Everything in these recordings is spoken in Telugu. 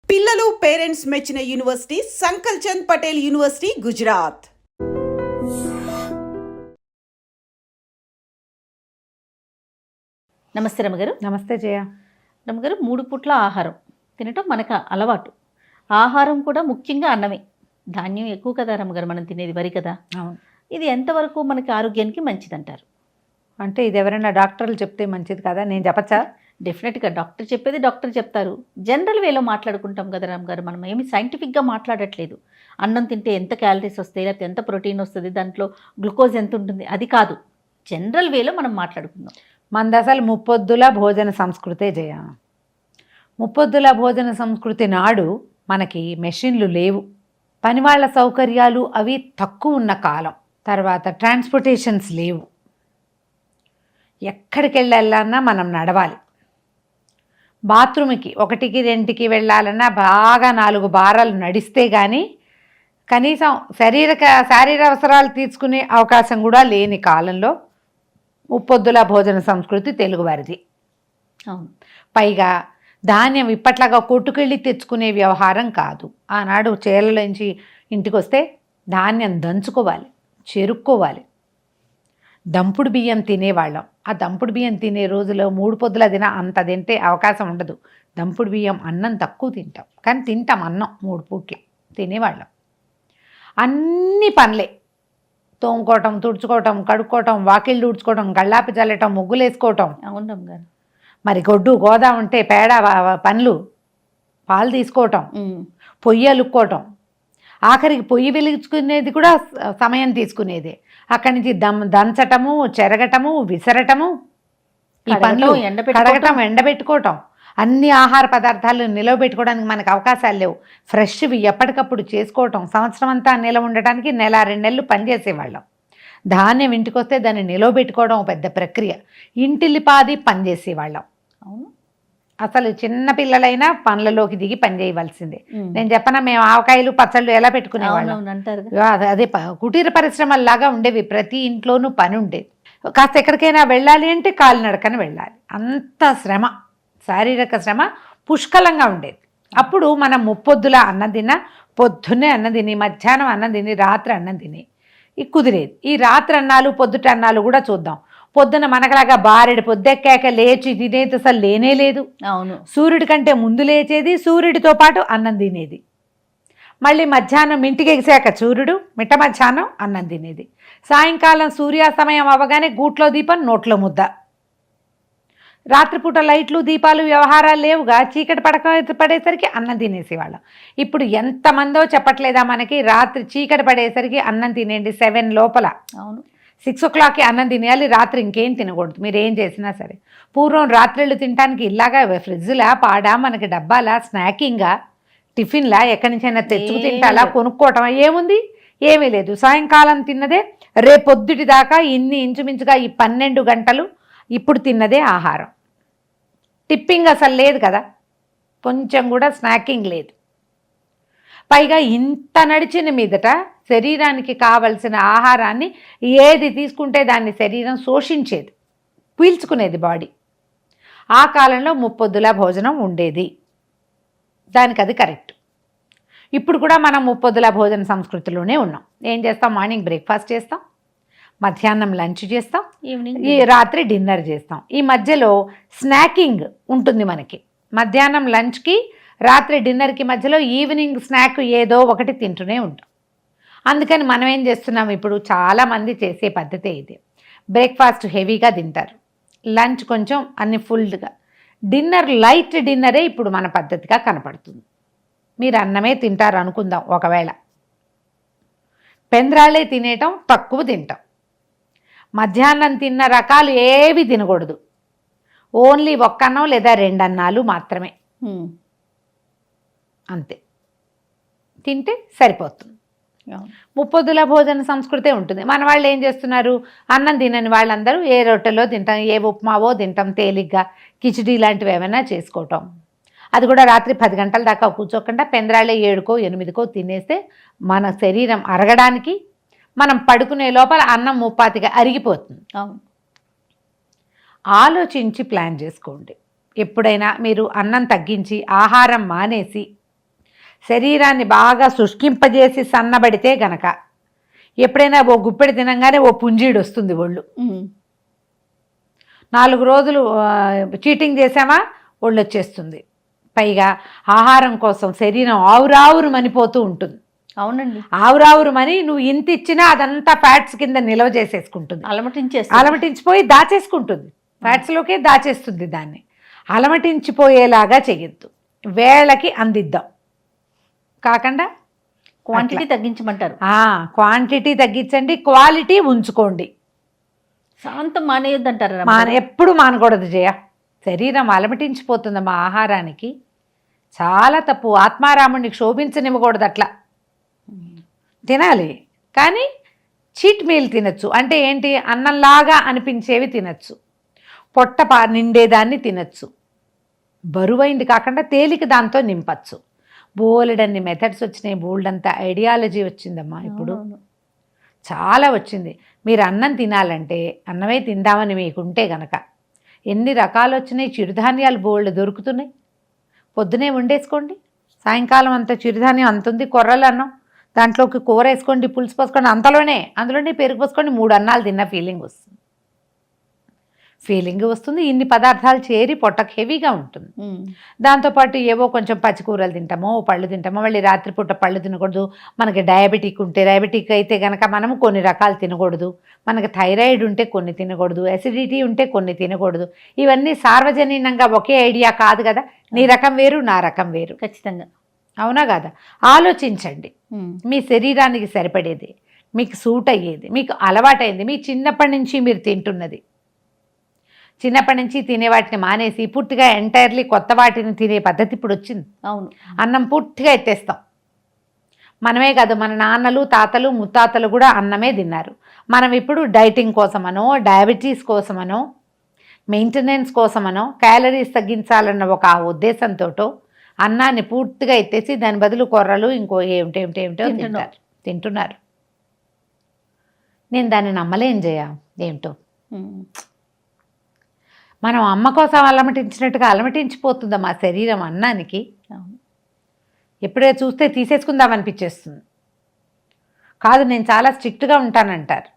పిల్లలు పేరెంట్స్ మెచ్చిన యూనివర్సిటీ సంకల్ చంద్ పటేల్ యూనివర్సిటీ గుజరాత్. నమస్తే రమగారు. నమస్తే జయ. రమగారు, 3 పూట్ల ఆహారం తినటం మనకు అలవాటు. ఆహారం కూడా ముఖ్యంగా అన్నమే. ధాన్యం ఎక్కువ కదా రమగారు మనం తినేది, వరి కదా. అవును. ఇది ఎంతవరకు మనకి ఆరోగ్యానికి మంచిదంటారు? అంటే ఇది ఎవరైనా డాక్టర్లు చెప్తే మంచిది కదా, నేను చెప్పచ్చా? డెఫినెట్గా డాక్టర్ చెప్పేది డాక్టర్ చెప్తారు. జనరల్ వేలో మాట్లాడుకుంటాం కదా రమగారు, మనం ఏమి సైంటిఫిక్గా మాట్లాడట్లేదు. అన్నం తింటే ఎంత క్యాలరీస్ వస్తాయి, లేకపోతే ఎంత ప్రోటీన్ వస్తుంది, దాంట్లో గ్లూకోజ్ ఎంత ఉంటుంది, అది కాదు. జనరల్ వేలో మనం మాట్లాడుకుందాం. మనది అసలు ముప్పొద్దుల భోజన సంస్కృతే జయ. ముప్పొద్దుల భోజన సంస్కృతి నాడు మనకి మెషిన్లు లేవు, పనివాళ్ల సౌకర్యాలు అవి తక్కువ ఉన్న కాలం. తర్వాత ట్రాన్స్పోర్టేషన్స్ లేవు, ఎక్కడికి వెళ్ళాలన్నా మనం నడవాలి. బాత్రూమ్కి 1కి 2కి వెళ్ళాలన్నా బాగా 4 బారాలు నడిస్తే కానీ కనీసం శారీర అవసరాలు తీసుకునే అవకాశం కూడా లేని కాలంలో ముప్పొద్దుల భోజన సంస్కృతి తెలుగువారిది. అవును. పైగా ధాన్యం ఇప్పట్లాగా కొట్టుకెళ్ళి తెచ్చుకునే వ్యవహారం కాదు. ఆనాడు చేలలోంచి ఇంటికి వస్తే ధాన్యం దంచుకోవాలి, చెరుక్కోవాలి. దంపుడు బియ్యం తినేవాళ్ళం. ఆ దంపుడు బియ్యం తినే రోజులో 3 పొద్దుల అంత తింటే అవకాశం ఉండదు. దంపుడు బియ్యం అన్నం తక్కువ తింటాం, కానీ తింటాం అన్నం 3 పూట్ల తినేవాళ్ళం. అన్ని పనులే, తోముకోవటం, తుడుచుకోవటం, కడుక్కోవటం, వాకిళ్ళు ఊడ్చుకోవటం, గళ్ళాపి చల్లటం, ముగ్గులు వేసుకోవటం. అవును రమగారు. మరి గొడ్డు గోదా ఉంటే పేడ పనులు, పాలు తీసుకోవటం, పొయ్యి అలుక్కోవటం, ఆఖరికి పొయ్యి వెలిగించుకునేది కూడా సమయం తీసుకునేదే. అక్కడి నుంచి దంచటము, చెరగటము, విసరటము, ఈ పనులు, కడగటం, ఎండబెట్టుకోవటం, అన్ని ఆహార పదార్థాలు నిలవబెట్టుకోవడానికి మనకు అవకాశాలు లేవు. ఫ్రెష్వి ఎప్పటికప్పుడు చేసుకోవటం, సంవత్సరం అంతా నిలవ ఉండటానికి 1-2 నెలలు పనిచేసేవాళ్ళం. ధాన్యం ఇంటికి వస్తే దాన్ని నిలవబెట్టుకోవడం పెద్ద ప్రక్రియ. ఇంటిల్లిపాది పనిచేసేవాళ్ళం. అవును. అసలు చిన్న పిల్లలైనా పనులలోకి దిగి పని చేయవలసిందే. నేను చెప్పనా, మేము ఆవకాయలు పచ్చళ్ళు ఎలా పెట్టుకునేవాళ్ళం అంటారు. అదే కుటీర పరిశ్రమల్లాగా ఉండేవి. ప్రతి ఇంట్లోనూ పని ఉండేది. కాస్త ఎక్కడికైనా వెళ్ళాలి అంటే కాలినడకన వెళ్ళాలి. అంత శ్రమ, శారీరక శ్రమ పుష్కలంగా ఉండేది. అప్పుడు మనం ముప్పొద్దుల అన్నం తిన్నా, పొద్దున్నే అన్నం తిని, మధ్యాహ్నం అన్నం తిని, రాత్రి అన్నం తిని కుదిరేది. ఈ రాత్రి అన్నాలు పొద్దుట అన్నాలు కూడా చూద్దాం. పొద్దున మనకలాగా బారెడు పొద్దెక్కాక లేచి తినేది అసలు లేనే లేదు. అవును. సూర్యుడి కంటే ముందు లేచేది, సూర్యుడితో పాటు అన్నం తినేది. మళ్ళీ మధ్యాహ్నం ఇంటికి ఎగిసాక సూర్యుడు, మిట్ట మధ్యాహ్నం అన్నం తినేది. సాయంకాలం సూర్యాస్తమయం అవ్వగానే గూట్లో దీపం, నోట్లో ముద్ద. రాత్రిపూట లైట్లు, దీపాలు, వ్యవహారాలు లేవుగా. చీకటి పడేసరికి అన్నం తినేసేవాళ్ళం. ఇప్పుడు ఎంతమందో చెప్పట్లేదా మనకి, రాత్రి చీకటి పడేసరికి అన్నం తినేయండి 7 లోపల. అవును. 6 o'clockకి అన్నం తినేయాలి, రాత్రి ఇంకేం తినకూడదు మీరు ఏం చేసినా సరే. పూర్వం రాత్రిళ్ళు తినడానికి ఇలాగా ఫ్రిడ్జ్లా, పాడా, మనకి డబ్బాలా, స్నాకింగ్గా, టిఫిన్లా, ఎక్కడి నుంచైనా తెచ్చుకు తింటాలా, కొనుక్కోవటం ఏముంది? ఏమీ లేదు. సాయంకాలం తిన్నదే రేపొద్దుటి దాకా ఇంచుమించుగా ఈ 12 గంటలు ఇప్పుడు తిన్నదే ఆహారం. టిప్పింగ్ అసలు లేదు కదా, కొంచెం కూడా స్నాకింగ్ లేదు. పైగా ఇంత నడిచిన మీదట శరీరానికి కావలసిన ఆహారాన్ని ఏది తీసుకుంటే దాన్ని శరీరం శోషించేది, పీల్చుకునేది బాడీ. ఆ కాలంలో ముప్పొద్దుల భోజనం ఉండేది, దానికి అది కరెక్ట్. ఇప్పుడు కూడా మనం ముప్పొద్దుల భోజన సంస్కృతిలోనే ఉన్నాం. ఏం చేస్తాం? మార్నింగ్ బ్రేక్ఫాస్ట్ చేస్తాం, మధ్యాహ్నం లంచ్ చేస్తాం, ఈ రాత్రి డిన్నర్ చేస్తాం. ఈ మధ్యలో స్నాకింగ్ ఉంటుంది మనకి. మధ్యాహ్నం లంచ్కి, రాత్రి డిన్నర్కి మధ్యలో ఈవినింగ్ స్నాక్ ఏదో ఒకటి తింటూనే ఉంటాం. అందుకని మనం ఏం చేస్తున్నాం, ఇప్పుడు చాలామంది చేసే పద్ధతే ఇది. బ్రేక్ఫాస్ట్ హెవీగా తింటారు, లంచ్ కొంచెం అన్ని ఫుల్గా, డిన్నర్ లైట్ డిన్నరే ఇప్పుడు మన పద్ధతిగా కనపడుతుంది. మీరు అన్నమే తింటారు అనుకుందాం, ఒకవేళ పెంద్రాళ్ళే తినేయటం, తక్కువ తింటాం. మధ్యాహ్నం తిన్న రకాలు ఏవి తినకూడదు, ఓన్లీ 1 అన్నం లేదా 2 అన్నాలు మాత్రమే, అంతే తింటే సరిపోతుంది. ముప్పొద్దుల భోజన సంస్కృతే ఉంటుంది. మన వాళ్ళు ఏం చేస్తున్నారు, అన్నం తినని వాళ్ళందరూ ఏ రొట్టెలో తింటాం, ఏ ఉప్మావో తింటాం, తేలిగ్గా కిచిడీ లాంటివి ఏమైనా చేసుకోవటం. అది కూడా రాత్రి 10 గంటల దాకా కూర్చోకుండా పెందరాళ్ళే 7కో 8కో తినేస్తే మన శరీరం అరగడానికి, మనం పడుకునే లోపల అన్నం ముప్పాతిగా అరిగిపోతుంది. ఆలోచించి ప్లాన్ చేసుకోండి. ఎప్పుడైనా మీరు అన్నం తగ్గించి ఆహారం మానేసి శరీరాన్ని బాగా శుష్కింపజేసి సన్నబడితే గనక ఎప్పుడైనా ఓ గుప్పెడి తినంగానే ఓ పుంజీడు వస్తుంది ఒళ్ళు. 4 రోజులు చీటింగ్ చేసామా ఒళ్ళు వచ్చేస్తుంది. పైగా ఆహారం కోసం శరీరం ఆవురావురు మనిపోతూ ఉంటుంది. అవునండి, ఆవురావురు మని నువ్వు ఇంత ఇచ్చినా అదంతా ఫ్యాట్స్ కింద నిల్వ చేసేసుకుంటుంది. అలమటించిపోయి దాచేసుకుంటుంది, ఫ్యాట్స్లోకే దాచేస్తుంది. దాన్ని అలమటించిపోయేలాగా చెయ్యొద్దు. వేళకి అందిద్దాం కాకుండా క్వాంటిటీ తగ్గించమంటారు. క్వాంటిటీ తగ్గించండి, క్వాలిటీ ఉంచుకోండి. శాంతం మానేయొద్దు అంటారు. ఎప్పుడు మానకూడదు జయ. శరీరం అలమటించిపోతుందమ్మా ఆహారానికి. చాలా తప్పు. ఆత్మారాముడిని శోభించనివ్వకూడదు. అట్లా తినాలి, కానీ చీట్ మీల్ తినచ్చు. అంటే ఏంటి? అన్నంలాగా అనిపించేవి తినచ్చు, పొట్ట నిండేదాన్ని తినచ్చు, బరువైంది కాకుండా తేలిక దాంతో నింపచ్చు. బోలెడన్ని మెథడ్స్ వచ్చినాయి, బోల్డంత ఐడియాలజీ వచ్చిందమ్మా ఇప్పుడు, చాలా వచ్చింది. మీరు అన్నం తినాలంటే అన్నమే తిందామని మీకుంటే గనక ఎన్ని రకాలు వచ్చినాయి. చిరుధాన్యాలు బోల్డ్ దొరుకుతున్నాయి. పొద్దునే వండేసుకోండి, సాయంకాలం అంత చిరుధాన్యం అంతుంది. కొర్రలు అన్నం, దాంట్లోకి కూర వేసుకోండి, పులుసు పోసుకోండి, అందులోనే పెరుగు పోసుకోండి. 3 అన్నాలు తిన్న ఫీలింగ్ వస్తుంది. ఇన్ని పదార్థాలు చేరి పొట్టకు హెవీగా ఉంటుంది. దాంతోపాటు ఏవో కొంచెం పచ్చికూరలు తింటామో, పళ్ళు తింటామో. మళ్ళీ రాత్రిపూట పళ్ళు తినకూడదు. మనకి డయాబెటిక్ ఉంటే, డయాబెటిక్ అయితే కనుక మనము కొన్ని రకాలు తినకూడదు. మనకి థైరాయిడ్ ఉంటే కొన్ని తినకూడదు, అసిడిటీ ఉంటే కొన్ని తినకూడదు. ఇవన్నీ సార్వజనీనంగా ఒకే ఐడియా కాదు కదా. నీ రకం వేరు, నా రకం వేరు. ఖచ్చితంగా. అవునా కదా? ఆలోచించండి. మీ శరీరానికి సరిపడేది, మీకు సూట్ అయ్యేది, మీకు అలవాటైంది, మీ చిన్నప్పటి నుంచి మీరు తింటున్నది. చిన్నప్పటి నుంచి తినే వాటిని మానేసి పూర్తిగా ఎంటైర్లీ కొత్త వాటిని తినే పద్ధతి ఇప్పుడు వచ్చింది. అవును, అన్నం పూర్తిగా ఎత్తేస్తాం. మనమే కాదు, మన నాన్నలు, తాతలు, ముత్తాతలు కూడా అన్నమే తిన్నారు. మనం ఇప్పుడు డైటింగ్ కోసమనో, డయాబెటీస్ కోసమనో, మెయింటెనెన్స్ కోసమనో, క్యాలరీస్ తగ్గించాలన్న ఒక ఉద్దేశంతో అన్నాన్ని పూర్తిగా ఎత్తేసి దాని బదులు కొర్రలు ఇంకో ఏమిటో తింటున్నారు. నేను దాన్ని నమ్మలేం జయ. ఏమిటో మనం అమ్మ కోసం అలమటించినట్టుగా అలమటించిపోతుందా మా శరీరం అన్నానికి. ఎప్పుడే చూస్తే తీసేసుకుందాం అనిపించేస్తుంది. కాదు, నేను చాలా స్ట్రిక్ట్గా ఉంటానంటారు.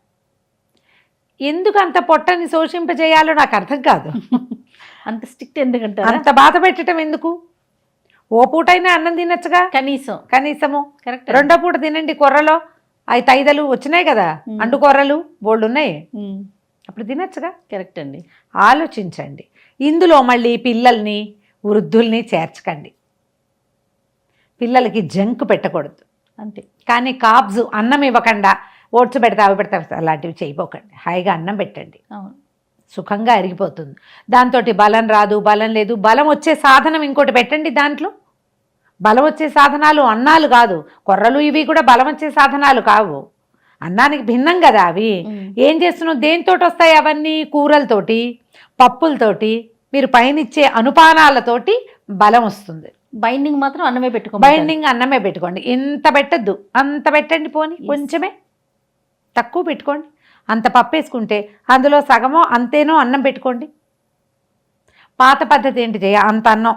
ఎందుకు అంత పొట్టని శోషింపజేయాలో నాకు అర్థం కాదు. అంత స్ట్రిక్ట్ ఎందుకంటే, అంత బాధ పెట్టడం ఎందుకు? ఓ పూటైనా అన్నం తినచ్చుగా కనీసము. కరెక్ట్. 2వ పూట తినండి. కొర్రలో 5 వచ్చినాయి కదా, అండు కొర్రలు బోల్డ్ ఉన్నాయి, అప్పుడు తినచ్చుగా. కరెక్ట్ అండి. ఆలోచించండి. ఇందులో మళ్ళీ పిల్లల్ని, వృద్ధుల్ని చేర్చకండి. పిల్లలకి జంక్ పెట్టకూడదు అంతే. కానీ కాబ్స్ అన్నం ఇవ్వకుండా ఓట్స్ పెడతా, అవి పెడతా, అలాంటివి చేయపోకండి. హాయిగా అన్నం పెట్టండి. అవును, సుఖంగా అరిగిపోతుంది. దాంతో బలం రాదు, బలం లేదు. బలం వచ్చే సాధనం ఇంకోటి పెట్టండి. దాంట్లో బలం వచ్చే సాధనాలు అన్నాలు కాదు, కొర్రలు ఇవి కూడా బలం వచ్చే సాధనాలు కావు. అన్నానికి భిన్నం కదా అవి. ఏం చేస్తున్నావు? దేనితోటి వస్తాయి అవన్నీ? కూరలతోటి, పప్పులతోటి, మీరు పైనిచ్చే అనుపానాలతోటి బలం వస్తుంది. బైండింగ్ మాత్రం అన్నమే పెట్టుకోండి. ఇంత పెట్టద్దు, అంత పెట్టండి. పోని కొంచెమే తక్కువ పెట్టుకోండి. అంత పప్పు వేసుకుంటే అందులో సగమో అంతేనో అన్నం పెట్టుకోండి. పాత పద్ధతి ఏంటి చేయ? అంత అన్నం,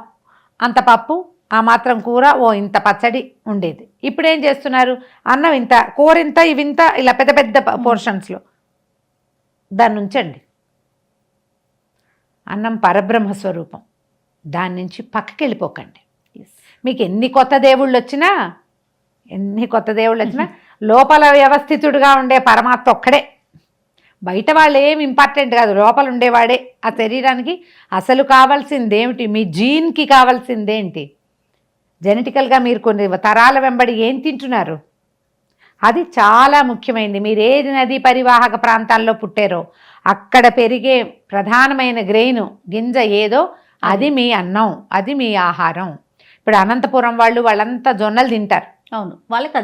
అంత పప్పు, ఆ మాత్రం కూర, ఓ ఇంత పచ్చడి ఉండేది. ఇప్పుడు ఏం చేస్తున్నారు? అన్నం ఇంత, కూర ఇంత, ఇవింత, ఇలా పెద్ద పెద్ద పోర్షన్స్లో దాన్ని ఉంచండి. అన్నం పరబ్రహ్మ స్వరూపం, దాని నుంచి పక్కకి వెళ్ళిపోకండి. మీకు ఎన్ని కొత్త దేవుళ్ళు వచ్చినా లోపల వ్యవస్థితుడుగా ఉండే పరమాత్మ ఒక్కడే. బయట వాళ్ళు ఏం ఇంపార్టెంట్ కాదు, లోపల ఉండేవాడే. ఆ శరీరానికి అసలు కావాల్సిందేమిటి? మీ జీన్కి కావాల్సిందేంటి? జెనెటికల్గా మీరు కొన్ని తరాల వెంబడి ఏం తింటున్నారు, అది చాలా ముఖ్యమైనది. మీరు ఏ నదీ పరివాహక ప్రాంతాల్లో పుట్టారో అక్కడ పెరిగే ప్రధానమైన గ్రెయిన్ గింజ ఏదో అది మీ అన్నం, అది మీ ఆహారం. ఇప్పుడు అనంతపురం వాళ్ళంతా జొన్నలు తింటారు. అవును, వాళ్ళకి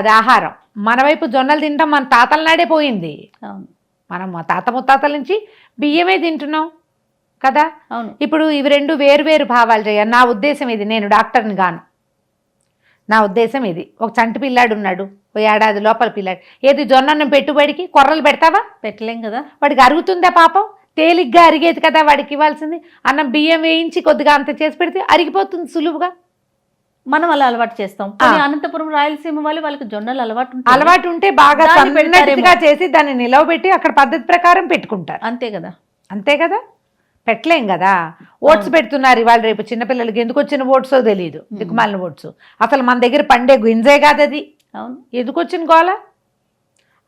అది ఆహారం. మన వైపు జొన్నలు తింటాం, మన తాతల నాడే పోయింది. అవును, మనం మా తాత ముత్తాతల నుంచి బియ్యమే తింటున్నాం కదా. అవును. ఇప్పుడు ఇవి 2 వేరు భావాలు చేయాలి. నా ఉద్దేశం ఇది, నేను డాక్టర్ని గాను. నా ఉద్దేశం ఇది. ఒక చంటి పిల్లాడు ఉన్నాడు, 1 ఏడాది లోపల పిల్లాడు. ఏది జొన్నన్నం పెట్టుబడికి కొర్రలు పెడతావా? పెట్టలేం కదా. వాడికి అరుగుతుందా పాపం? తేలిగ్గా అరిగేది కదా వాడికి ఇవ్వాల్సింది. అన్నం బియ్యం వేయించి కొద్దిగా అంత చేసి పెడితే అరిగిపోతుంది సులువుగా. మనం అలా అలవాటు చేస్తాం. కానీ అనంతపురం రాయలసీమ వాళ్ళకి జొన్నలు అలవాటు ఉంటే బాగా దాన్ని సన్నటిగా చేసి దాన్ని నిలవబెట్టి అక్కడ పద్ధతి ప్రకారం పెట్టుకుంటారు. అంతే కదా, పెట్టలేం కదా. ఓట్స్ పెడుతున్నారు ఇవాళ రేపు చిన్నపిల్లలకి, ఎందుకు వచ్చిన ఓట్సో తెలియదు, దిక్కుమాలిన ఓట్స్. అసలు మన దగ్గర పండే గింజే కాదు అది, ఎందుకు వచ్చిన గోల?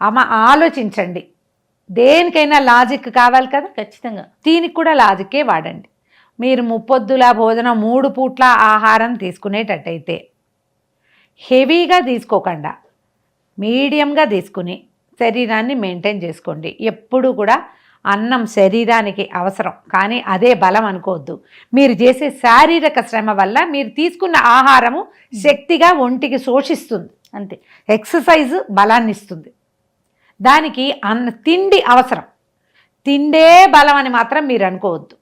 అమ్మ ఆలోచించండి, దేనికైనా లాజిక్ కావాలి కదా. ఖచ్చితంగా దీనికి కూడా లాజిక్కే వాడండి. మీరు ముప్పొద్దుల భోజనం 3 పూట్ల ఆహారం తీసుకునేటట్టయితే హెవీగా తీసుకోకుండా మీడియంగా తీసుకుని శరీరాన్ని మెయింటైన్ చేసుకోండి. ఎప్పుడు కూడా అన్నం శరీరానికి అవసరం, కానీ అదే బలం అనుకోవద్దు. మీరు చేసే శారీరక శ్రమ వల్ల మీరు తీసుకున్న ఆహారము శక్తిగా ఒంటికి శోషిస్తుంది, అంతే. ఎక్సర్సైజ్ బలాన్ని ఇస్తుంది, దానికి తిండి అవసరం. తిండే బలం అని మాత్రం మీరు అనుకోవద్దు.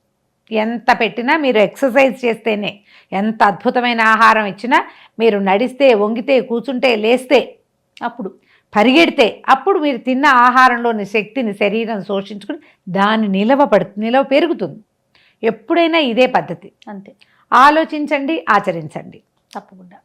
ఎంత పెట్టినా మీరు ఎక్సర్సైజ్ చేస్తేనే, ఎంత అద్భుతమైన ఆహారం ఇచ్చినా, మీరు నడిస్తే, వంగితే, కూర్చుంటే, లేస్తే, అప్పుడు పరిగెడితే, అప్పుడు మీరు తిన్న ఆహారంలోని శక్తిని శరీరం శోషించుకుని దాన్ని నిలవ పెరుగుతుంది. ఎప్పుడైనా ఇదే పద్ధతి, అంతే. ఆలోచించండి, ఆచరించండి, తప్పకుండా.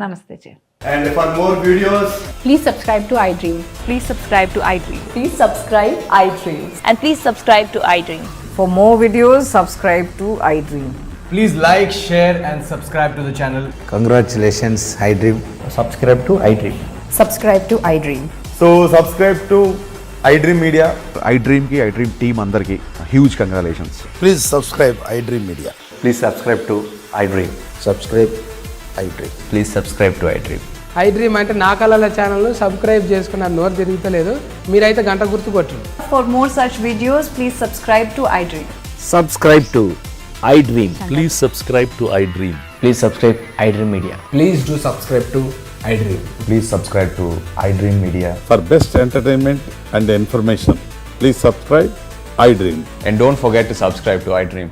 నమస్తే చే. And for more videos, Please subscribe to iDream. Please subscribe to iDream. Please subscribe iDream. And please subscribe to iDream. For more videos, subscribe to iDream. please like, share and subscribe to the channel. Congratulations, iDream. Subscribe to iDream. Subscribe to iDream. So subscribe to iDream Media. iDream ki iDream team andarki huge congratulations. Please subscribe iDream Media. Please subscribe to iDream. Subscribe iDream. Please subscribe to iDream. iDream అంటే నా కళల ఛానల్ సబ్స్క్రైబ్ చేసుకున్నారు, నోరు తిరుగుతలేదు. మీరైతే గంట గుర్తు కొట్టండి. For more such videos, please subscribe to iDream. Subscribe to iDream. Please subscribe to iDream. Please subscribe iDream Media. Please do subscribe to iDream. Please subscribe to iDream Media. For best entertainment and information, please subscribe iDream. And don't forget to subscribe to iDream.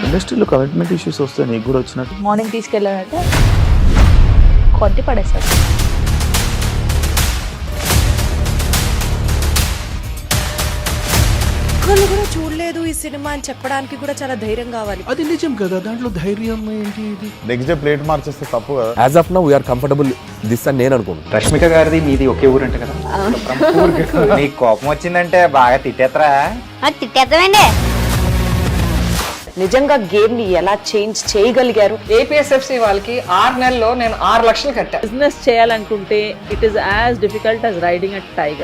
ఇండస్ట్రీలో కమిట్మెంట్ ఇష్యూస్ వస్తే నీకు కూడా వచ్చినట్టు మార్నింగ్ తీసుకెళ్ళాలంటే కొట్టి పడేస్తారు. ఒక్కళ్ళు కూడా చూడలేదు ఈ సినిమా అని చెప్పడానికి కూడా చాలా ధైర్యం కావాలి. అది నిజం కదా, దాంట్లో ధైర్యం ఏంటి? నెక్స్ట్ డే ప్లేట్ మార్చేస్తే తప్పు కదా. As of now, we are comfortable this అని నేను అనుకుంటున్నాను. రష్మిక గారిది మీది ఒకే ఊరంట కదా. నీకు కోపం వచ్చిందంటే బాగా తిట్టేత్తరా? తిట్టేద్దామండి. నిజంగా గేమ్ ని ఎలా చేంజ్ చేయగలిగారు? ఏపీఎస్ఎఫ్సి వాళ్ళకి 6 నెలల్లో నేను 6 లక్షలు కట్టా. బిజినెస్ చేయాలనుకుంటే it is as difficult as riding a tiger.